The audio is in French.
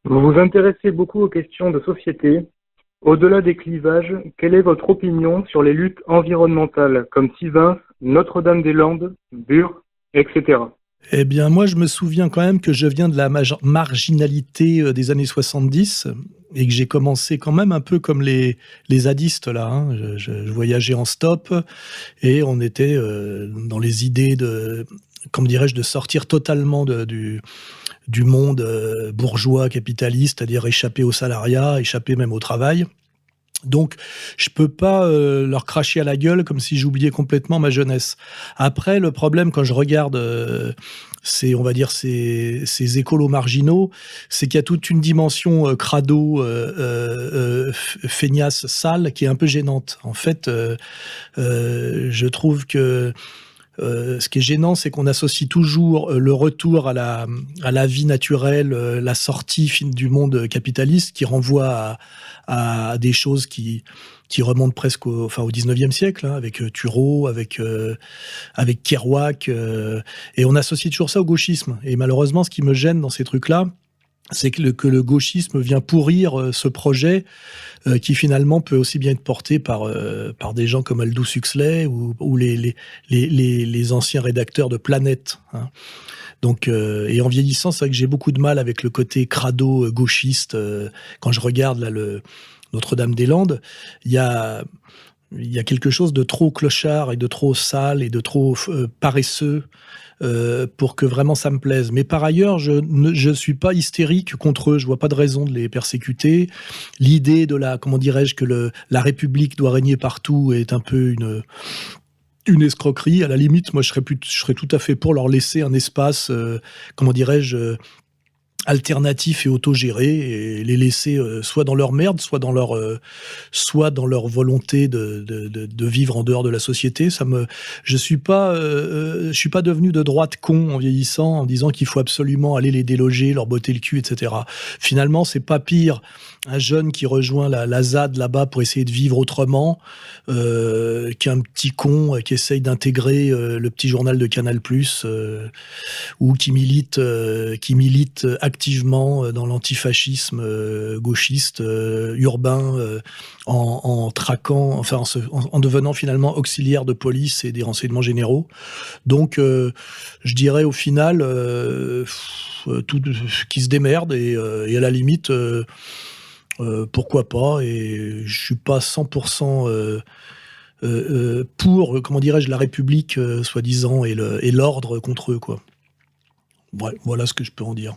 Vous vous intéressez beaucoup aux questions de société. Au-delà des clivages, quelle est votre opinion sur les luttes environnementales comme Sivins, Notre-Dame-des-Landes, Bure, etc. Eh bien, moi, je me souviens quand même que je viens de la marginalité des années 70 et que j'ai commencé quand même un peu comme les zadistes, là. Hein. Je voyageais en stop et on était dans les idées de, comment dirais-je, de sortir totalement du monde bourgeois, capitaliste, c'est-à-dire échapper au salariat, échapper même au travail. Donc, je peux pas leur cracher à la gueule comme si j'oubliais complètement ma jeunesse. Après, le problème quand je regarde on va dire, ces écolos marginaux, c'est qu'il y a toute une dimension crado, feignasse, sale, qui est un peu gênante. En fait, je trouve que ce qui est gênant, c'est qu'on associe toujours le retour à la vie naturelle, la sortie du monde capitaliste, qui renvoie à des choses qui remontent presque au 19e siècle, hein, avec Thureau, avec Kerouac, et on associe toujours ça au gauchisme. Et malheureusement, ce qui me gêne dans ces trucs-là, c'est que le gauchisme vient pourrir ce projet qui finalement peut aussi bien être porté par des gens comme Aldous Huxley ou les anciens rédacteurs de Planète. Hein. Donc, et en vieillissant, c'est vrai que j'ai beaucoup de mal avec le côté crado gauchiste. Quand je regarde là, Notre-Dame-des-Landes, il y a quelque chose de trop clochard et de trop sale et de trop paresseux pour que vraiment ça me plaise. Mais par ailleurs, je suis pas hystérique contre eux. Je vois pas de raison de les persécuter. L'idée de comment dirais-je, que la République doit régner partout est un peu une escroquerie. À la limite, moi, je serais tout à fait pour leur laisser un espace, comment dirais-je, alternatifs et autogérés et les laisser soit dans leur merde, soit dans leur volonté de vivre en dehors de la société. Je suis pas devenu de droite con en vieillissant en disant qu'il faut absolument aller les déloger, leur botter le cul, etc. Finalement, c'est pas pire un jeune qui rejoint la ZAD là-bas pour essayer de vivre autrement qu'un petit con qui essaye d'intégrer le petit journal de Canal+, ou qui milite activement dans l'antifascisme gauchiste urbain en traquant, enfin en devenant finalement auxiliaire de police et des renseignements généraux. Donc, je dirais au final, tout qui se démerde et à la limite, pourquoi pas. Et je suis pas 100% pour, comment dirais-je, la République, soi-disant, et l'ordre contre eux, quoi. Ouais, voilà ce que je peux en dire.